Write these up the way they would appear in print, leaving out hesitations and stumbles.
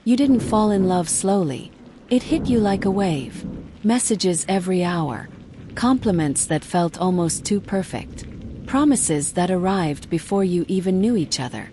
You didn't fall in love slowly. It hit you like a wave. Messages every hour. Compliments that felt almost too perfect. Promises that arrived before you even knew each other.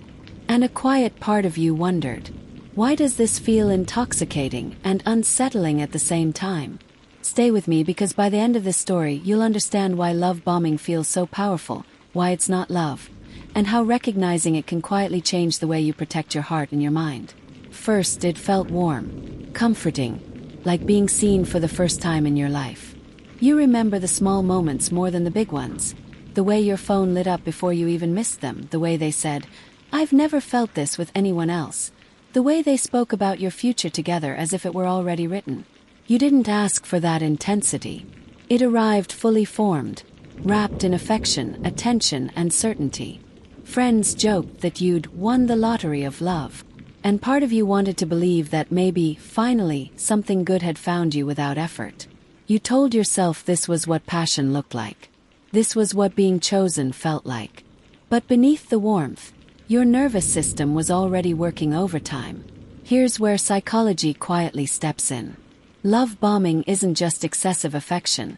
And a quiet part of you wondered, why does this feel intoxicating and unsettling at the same time? Stay with me, because by the end of this story you'll understand why love bombing feels so powerful, why it's not love, and how recognizing it can quietly change the way you protect your heart and your mind. First, it felt warm, comforting, like being seen for the first time in your life. You remember the small moments more than the big ones. The way your phone lit up before you even missed them, the way they said, "I've never felt this with anyone else." The way they spoke about your future together as if it were already written. You didn't ask for that intensity. It arrived fully formed, wrapped in affection, attention, and certainty. Friends joked that you'd won the lottery of love, and part of you wanted to believe that maybe, finally, something good had found you without effort. You told yourself this was what passion looked like. This was what being chosen felt like. But beneath the warmth, your nervous system was already working overtime. Here's where psychology quietly steps in. Love bombing isn't just excessive affection.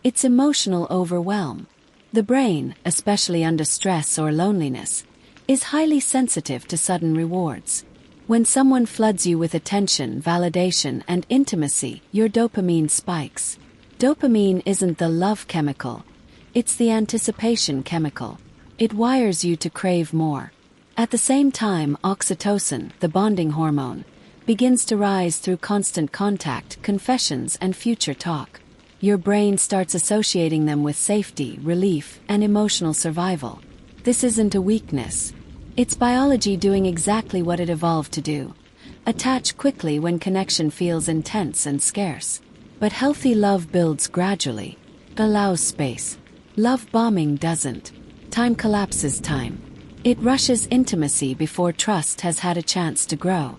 It's emotional overwhelm. The brain, especially under stress or loneliness, is highly sensitive to sudden rewards. When someone floods you with attention, validation, and intimacy, your dopamine spikes. Dopamine isn't the love chemical. It's the anticipation chemical. It wires you to crave more. At the same time, oxytocin, the bonding hormone, begins to rise through constant contact, confessions, and future talk. Your brain starts associating them with safety, relief, and emotional survival. This isn't a weakness. It's biology doing exactly what it evolved to do. Attach quickly when connection feels intense and scarce. But healthy love builds gradually. Allows space. Love bombing doesn't. Time collapses time. It rushes intimacy before trust has had a chance to grow.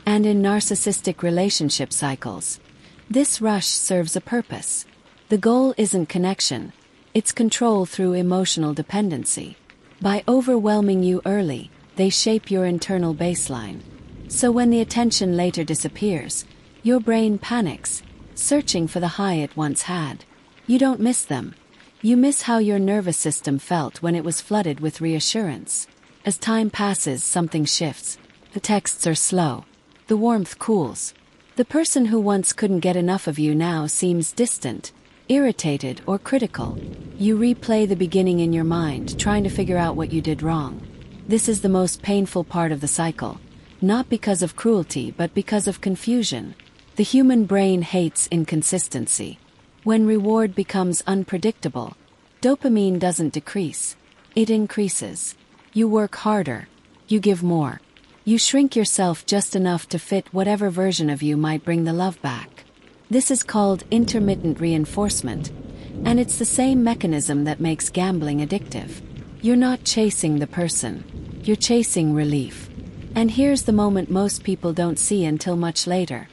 And in narcissistic relationship cycles, this rush serves a purpose. The goal isn't connection, it's control through emotional dependency. By overwhelming you early, they shape your internal baseline. So when the attention later disappears, your brain panics, searching for the high it once had. You don't miss them. You miss how your nervous system felt when it was flooded with reassurance. As time passes, something shifts. The texts are slow. The warmth cools. The person who once couldn't get enough of you now seems distant, irritated, or critical. You replay the beginning in your mind, trying to figure out what you did wrong. This is the most painful part of the cycle, not because of cruelty but because of confusion. The human brain hates inconsistency. When reward becomes unpredictable, dopamine doesn't decrease, it increases. You work harder. You give more. You shrink yourself just enough to fit whatever version of you might bring the love back. This is called intermittent reinforcement, and it's the same mechanism that makes gambling addictive. You're not chasing the person. You're chasing relief. And here's the moment most people don't see until much later.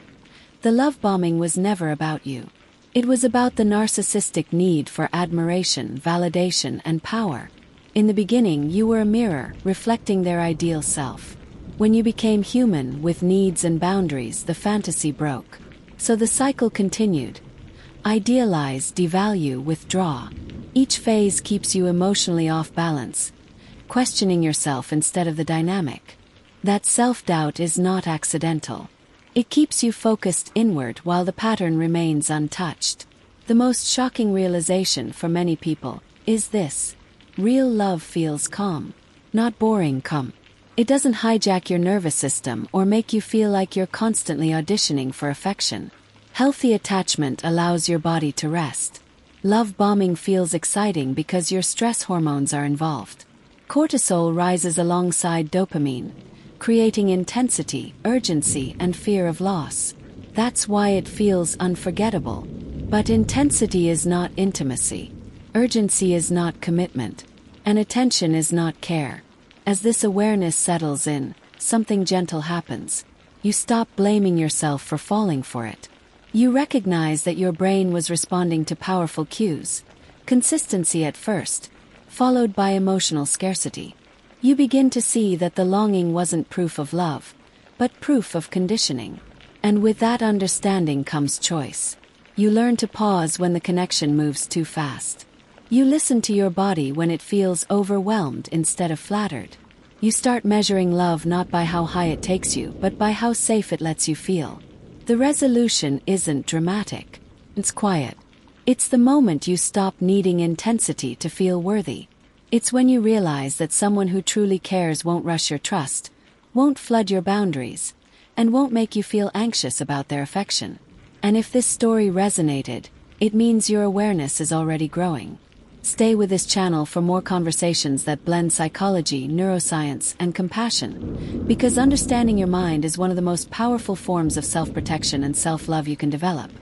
The love bombing was never about you. It was about the narcissistic need for admiration, validation, and power. In the beginning, you were a mirror, reflecting their ideal self. When you became human, with needs and boundaries, the fantasy broke. So the cycle continued. Idealize, devalue, withdraw. Each phase keeps you emotionally off balance, questioning yourself instead of the dynamic. That self-doubt is not accidental. It keeps you focused inward while the pattern remains untouched. The most shocking realization for many people is this. Real love feels calm, not boring calm. It doesn't hijack your nervous system or make you feel like you're constantly auditioning for affection. Healthy attachment allows your body to rest. Love bombing feels exciting because your stress hormones are involved. Cortisol rises alongside dopamine, creating intensity, urgency, and fear of loss. That's why it feels unforgettable. But intensity is not intimacy. Urgency is not commitment. And attention is not care. As this awareness settles in, something gentle happens. You stop blaming yourself for falling for it. You recognize that your brain was responding to powerful cues. Consistency at first, followed by emotional scarcity. You begin to see that the longing wasn't proof of love, but proof of conditioning. And with that understanding comes choice. You learn to pause when the connection moves too fast. You listen to your body when it feels overwhelmed instead of flattered. You start measuring love not by how high it takes you, but by how safe it lets you feel. The resolution isn't dramatic. It's quiet. It's the moment you stop needing intensity to feel worthy. It's when you realize that someone who truly cares won't rush your trust, won't flood your boundaries, and won't make you feel anxious about their affection. And if this story resonated, it means your awareness is already growing. Stay with this channel for more conversations that blend psychology, neuroscience, and compassion, because understanding your mind is one of the most powerful forms of self-protection and self-love you can develop.